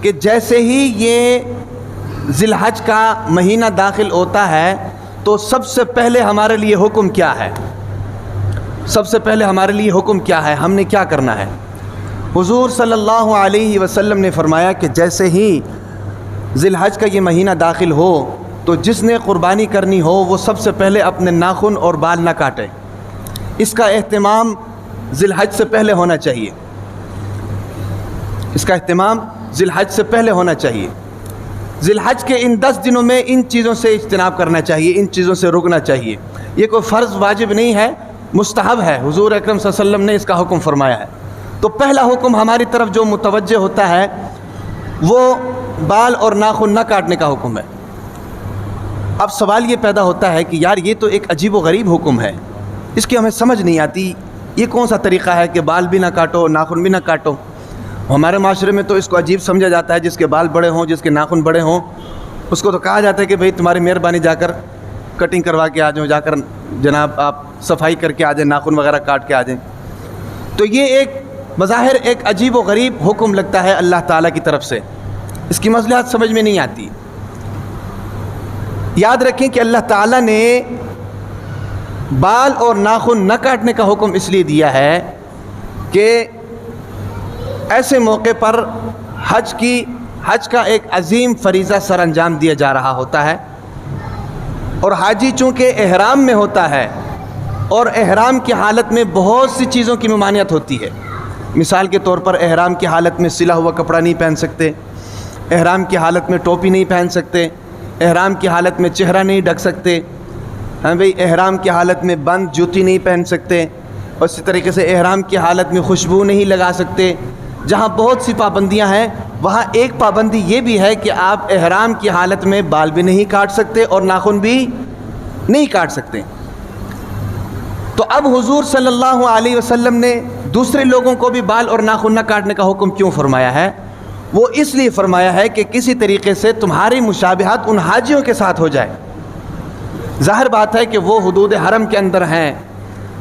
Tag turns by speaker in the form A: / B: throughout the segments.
A: کہ جیسے ہی یہ ذی الحج کا مہینہ داخل ہوتا ہے تو سب سے پہلے ہمارے لیے حکم کیا ہے؟ سب سے پہلے ہمارے لیے حکم کیا ہے؟ ہم نے کیا کرنا ہے؟ حضور صلی اللہ علیہ وسلم نے فرمایا کہ جیسے ہی ذی الحج کا یہ مہینہ داخل ہو تو جس نے قربانی کرنی ہو وہ سب سے پہلے اپنے ناخن اور بال نہ کاٹے۔ اس کا اہتمام ذی الحج سے پہلے ہونا چاہیے، اس کا اہتمام ذی الحج سے پہلے ہونا چاہیے۔ ذی الحج کے ان 10 دنوں میں ان چیزوں سے اجتناب کرنا چاہیے، ان چیزوں سے رکنا چاہیے۔ یہ کوئی فرض واجب نہیں ہے، مستحب ہے، حضور اکرم صلی اللہ علیہ وسلم نے اس کا حکم فرمایا ہے۔ تو پہلا حکم ہماری طرف جو متوجہ ہوتا ہے وہ بال اور ناخن نہ کاٹنے کا حکم ہے۔ اب سوال یہ پیدا ہوتا ہے کہ یار یہ تو ایک عجیب و غریب حکم ہے، اس کی ہمیں سمجھ نہیں آتی، یہ کون سا طریقہ ہے کہ بال بھی نہ کاٹو ناخن بھی نہ کاٹو؟ ہمارے معاشرے میں تو اس کو عجیب سمجھا جاتا ہے، جس کے بال بڑے ہوں، جس کے ناخن بڑے ہوں، اس کو تو کہا جاتا ہے کہ بھئی تمہاری مہربانی جا کر کٹنگ کروا کے آ جاؤ، جا کر جناب آپ صفائی کر کے آ جائیں، ناخن وغیرہ کاٹ کے آ جائیں۔ تو یہ ایک بظاہر ایک عجیب و غریب حکم لگتا ہے اللہ تعالیٰ کی طرف سے، اس کی مصلحت سمجھ میں نہیں آتی۔ یاد رکھیں کہ اللہ تعالیٰ نے بال اور ناخن نہ کاٹنے کا حکم اس لیے دیا ہے کہ ایسے موقع پر حج کا ایک عظیم فریضہ سر انجام دیا جا رہا ہوتا ہے، اور حاجی چونکہ احرام میں ہوتا ہے اور احرام کی حالت میں بہت سی چیزوں کی ممانعت ہوتی ہے۔ مثال کے طور پر احرام کی حالت میں سلا ہوا کپڑا نہیں پہن سکتے، احرام کی حالت میں ٹوپی نہیں پہن سکتے، احرام کی حالت میں چہرہ نہیں ڈھک سکتے، ہاں بھئی احرام کی حالت میں بند جوتی نہیں پہن سکتے، اور اسی طریقے سے احرام کی حالت میں خوشبو نہیں لگا سکتے۔ جہاں بہت سی پابندیاں ہیں وہاں ایک پابندی یہ بھی ہے کہ آپ احرام کی حالت میں بال بھی نہیں کاٹ سکتے اور ناخن بھی نہیں کاٹ سکتے۔ تو اب حضور صلی اللہ علیہ وسلم نے دوسرے لوگوں کو بھی بال اور ناخن نہ کاٹنے کا حکم کیوں فرمایا ہے؟ وہ اس لیے فرمایا ہے کہ کسی طریقے سے تمہاری مشابہت ان حاجیوں کے ساتھ ہو جائے۔ ظاہر بات ہے کہ وہ حدود حرم کے اندر ہیں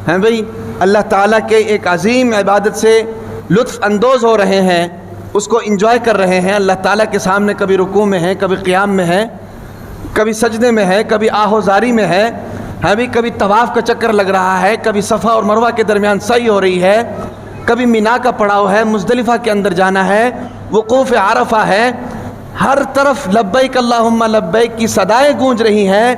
A: بھئی، اللہ تعالیٰ کے ایک عظیم عبادت سے لطف اندوز ہو رہے ہیں، اس کو انجوائے کر رہے ہیں، اللہ تعالیٰ کے سامنے کبھی رکوع میں ہیں، کبھی قیام میں ہیں، کبھی سجدے میں ہے، کبھی آہوزاری میں ہے، بھی کبھی طواف کا چکر لگ رہا ہے، کبھی صفا اور مروہ کے درمیان سعی ہو رہی ہے، کبھی مینا کا پڑاؤ ہے، مزدلفہ کے اندر جانا ہے، وقوف عرفہ ہے، ہر طرف لبیک اللہم لبیک کی صدائیں گونج رہی ہیں۔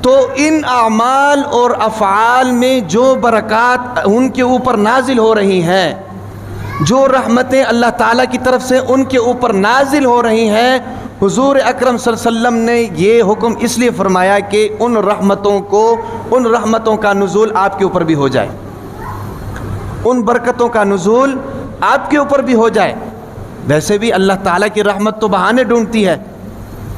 A: تو ان اعمال اور افعال میں جو برکات ان کے اوپر نازل ہو رہی ہیں، جو رحمتیں اللہ تعالیٰ کی طرف سے ان کے اوپر نازل ہو رہی ہیں، حضور اکرم صلی اللہ علیہ وسلم نے یہ حکم اس لیے فرمایا کہ ان رحمتوں کا نزول آپ کے اوپر بھی ہو جائے، ان برکتوں کا نزول آپ کے اوپر بھی ہو جائے۔ ویسے بھی اللہ تعالیٰ کی رحمت تو بہانے ڈھونڈتی ہے،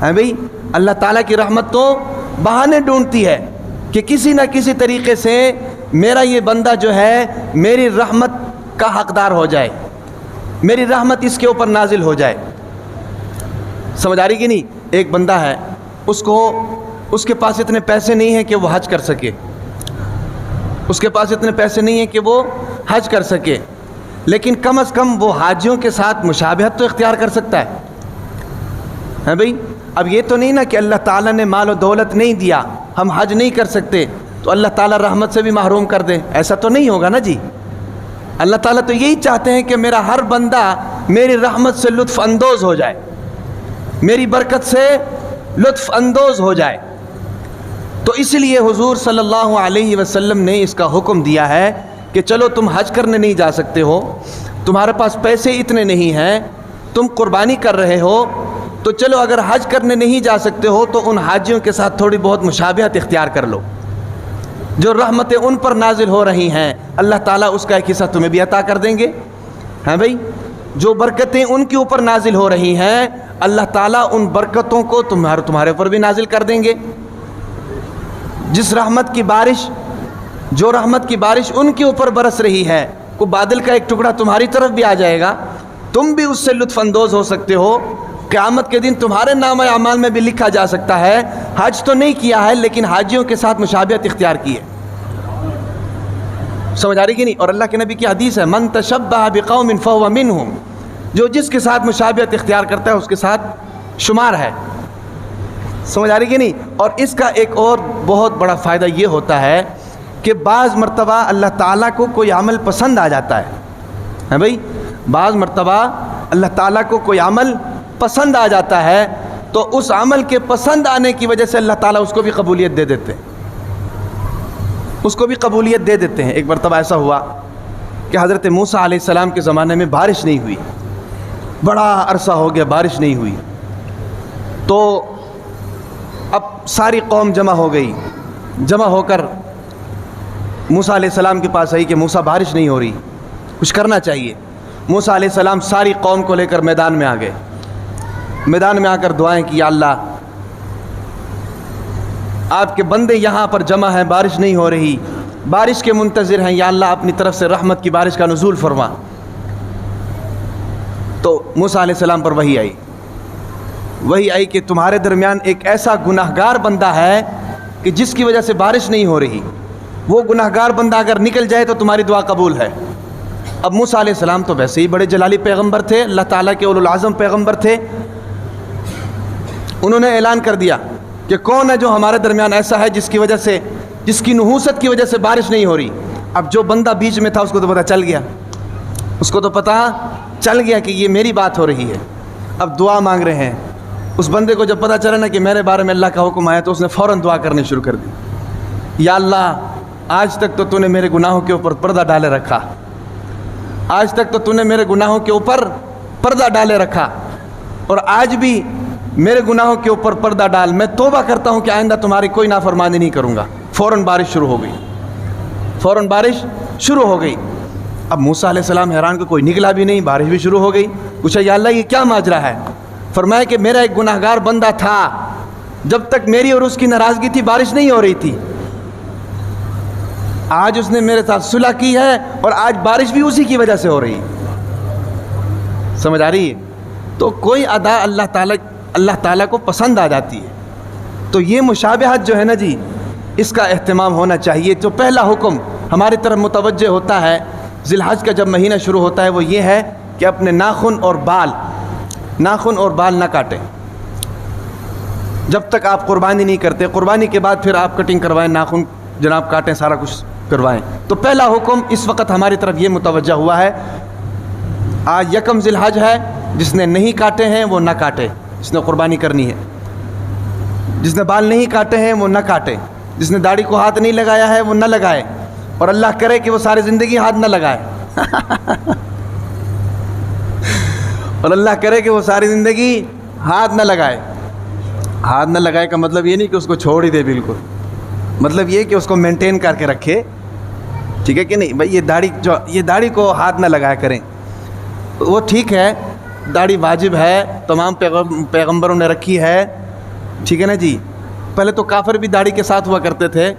A: بھئی اللہ تعالیٰ کی رحمت تو بہانے ڈھونڈتی ہے کہ کسی نہ کسی طریقے سے میرا یہ بندہ جو ہے میری رحمت کا حقدار ہو جائے، میری رحمت اس کے اوپر نازل ہو جائے۔ سمجھ آ رہی کہ نہیں؟ ایک بندہ ہے، اس کے پاس اتنے پیسے نہیں ہیں کہ وہ حج کر سکے، اس کے پاس اتنے پیسے نہیں ہیں کہ وہ حج کر سکے، لیکن کم از کم وہ حاجیوں کے ساتھ مشابہت تو اختیار کر سکتا ہے بھئی۔ اب یہ تو نہیں نا کہ اللہ تعالیٰ نے مال و دولت نہیں دیا، ہم حج نہیں کر سکتے تو اللہ تعالیٰ رحمت سے بھی محروم کر دے، ایسا تو نہیں ہوگا نا جی۔ اللہ تعالیٰ تو یہی چاہتے ہیں کہ میرا ہر بندہ میری رحمت سے لطف اندوز ہو جائے، میری برکت سے لطف اندوز ہو جائے۔ تو اس لیے حضور صلی اللہ علیہ وسلم نے اس کا حکم دیا ہے کہ چلو تم حج کرنے نہیں جا سکتے ہو، تمہارے پاس پیسے اتنے نہیں ہیں، تم قربانی کر رہے ہو، تو چلو اگر حج کرنے نہیں جا سکتے ہو تو ان حاجیوں کے ساتھ تھوڑی بہت مشابہت اختیار کر لو، جو رحمتیں ان پر نازل ہو رہی ہیں اللہ تعالیٰ اس کا ایک حصہ تمہیں بھی عطا کر دیں گے، بھئی جو برکتیں ان کے اوپر نازل ہو رہی ہیں اللہ تعالیٰ ان برکتوں کو تمہارے اوپر بھی نازل کر دیں گے۔ جو رحمت کی بارش ان کے اوپر برس رہی ہے، کوئی بادل کا ایک ٹکڑا تمہاری طرف بھی آ جائے گا، تم بھی اس سے لطف اندوز ہو سکتے ہو۔ قیامت کے دن تمہارے نام اعمال میں بھی لکھا جا سکتا ہے حج تو نہیں کیا ہے لیکن حاجیوں کے ساتھ مشابہت اختیار کی ہے۔ سمجھ آ رہی کہ نہیں؟ اور اللہ کے نبی کی حدیث ہے من تشبہ بقوم فہو منہم، جو جس کے ساتھ مشابہت اختیار کرتا ہے اس کے ساتھ شمار ہے. سمجھ آ رہی کہ نہیں؟ اور اس کا ایک اور بہت بڑا فائدہ یہ ہوتا ہے کہ بعض مرتبہ اللہ تعالیٰ کو کوئی عمل پسند آ جاتا ہے بھائی. بعض مرتبہ اللہ تعالیٰ کو کوئی عمل پسند آ جاتا ہے تو اس عمل کے پسند آنے کی وجہ سے اللہ تعالیٰ اس کو بھی قبولیت دے دیتے ہیں. اس کو بھی قبولیت دے دیتے ہیں. ایک مرتبہ ایسا ہوا کہ حضرت موسیٰ علیہ السلام کے زمانے میں بارش نہیں ہوئی. بڑا عرصہ ہو گیا بارش نہیں ہوئی. تو اب ساری قوم جمع ہو گئی. جمع ہو کر موسیٰ علیہ السلام کے پاس آئی کہ موسیٰ بارش نہیں ہو رہی, کچھ کرنا چاہیے. موسیٰ علیہ السلام ساری قوم کو لے کر میدان میں آ گئے. میدان میں آ کر دعائیں کی, یا اللہ آپ کے بندے یہاں پر جمع ہیں, بارش نہیں ہو رہی, بارش کے منتظر ہیں, یا اللہ اپنی طرف سے رحمت کی بارش کا نزول فرما. تو موسیٰ علیہ السلام پر وحی آئی کہ تمہارے درمیان ایک ایسا گناہگار بندہ ہے کہ جس کی وجہ سے بارش نہیں ہو رہی. وہ گناہگار بندہ اگر نکل جائے تو تمہاری دعا قبول ہے. اب موسیٰ علیہ السلام تو ویسے ہی بڑے جلالی پیغمبر تھے, اللہ تعالیٰ کے اولو العزم پیغمبر تھے. انہوں نے اعلان کر دیا کہ کون ہے جو ہمارے درمیان ایسا ہے جس کی وجہ سے, جس کی نحوست کی وجہ سے بارش نہیں ہو رہی. اب جو بندہ بیچ میں تھا اس کو تو پتہ چل گیا, اس کو تو پتہ چل گیا کہ یہ میری بات ہو رہی ہے. اب دعا مانگ رہے ہیں. اس بندے کو جب پتہ چلا نا کہ میرے بارے میں اللہ کا حکم آیا تو اس نے فوراً دعا کرنی شروع کر دی. یا اللہ آج تک تو نے میرے گناہوں کے اوپر پردہ ڈالے رکھا, آج تک تو نے میرے گناہوں کے اوپر پردہ ڈالے رکھا, اور آج بھی میرے گناہوں کے اوپر پردہ ڈال. میں توبہ کرتا ہوں کہ آئندہ تمہاری کوئی نافرمانی نہیں کروں گا. فوراً بارش شروع ہو گئی, فوراً بارش شروع ہو گئی. اب موسیٰ علیہ السلام حیران کہ کوئی نکلا بھی نہیں, بارش بھی شروع ہو گئی. پوچھا یا اللہ یہ کیا ماجرا ہے؟ فرمایا کہ میرا ایک گناہگار بندہ تھا, جب تک میری اور اس کی ناراضگی تھی بارش نہیں ہو رہی تھی. آج اس نے میرے ساتھ صلح کی ہے اور آج بارش بھی اسی کی وجہ سے ہو رہی ہے. سمجھ آ رہی ہے؟ تو کوئی ادا اللہ تعالیٰ کو پسند آ جاتی ہے. تو یہ مشابہت جو ہے نا جی, اس کا اہتمام ہونا چاہیے. جو پہلا حکم ہماری طرف متوجہ ہوتا ہے ذی الحج کا جب مہینہ شروع ہوتا ہے وہ یہ ہے کہ اپنے ناخن اور بال نہ کاٹیں جب تک آپ قربانی نہیں کرتے. قربانی کے بعد پھر آپ کٹنگ کروائیں, ناخن جناب کاٹیں, سارا کچھ کروائیں. تو پہلا حکم اس وقت ہماری طرف یہ متوجہ ہوا ہے. آج یکم ذی الحج ہے, جس نے نہیں کاٹے ہیں وہ نہ کاٹے, جس نے قربانی کرنی ہے. جس نے بال نہیں کاٹے ہیں وہ نہ کاٹے, جس نے داڑھی کو ہاتھ نہیں لگایا ہے وہ نہ لگائے, اور اللہ کرے کہ وہ ساری زندگی ہاتھ نہ لگائے. اور اللہ کرے کہ وہ ساری زندگی ہاتھ نہ لگائے. ہاتھ نہ لگائے کا مطلب یہ نہیں کہ اس کو چھوڑ ہی دے بالکل, مطلب یہ کہ اس کو مینٹین کر کے رکھے. ٹھیک ہے کہ نہیں بھائی؟ یہ داڑھی کو ہاتھ نہ لگایا کریں, وہ ٹھیک ہے, داڑھی واجب ہے, تمام پیغمبروں نے رکھی ہے. ٹھیک ہے نا جی؟ پہلے تو کافر بھی داڑھی کے ساتھ ہوا کرتے تھے.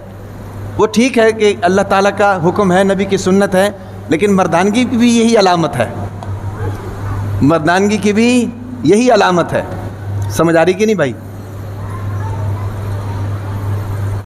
A: وہ ٹھیک ہے کہ اللہ تعالیٰ کا حکم ہے, نبی کی سنت ہے, لیکن مردانگی کی بھی یہی علامت ہے. مردانگی کی بھی یہی علامت ہے. سمجھ آ رہی کہ نہیں بھائی؟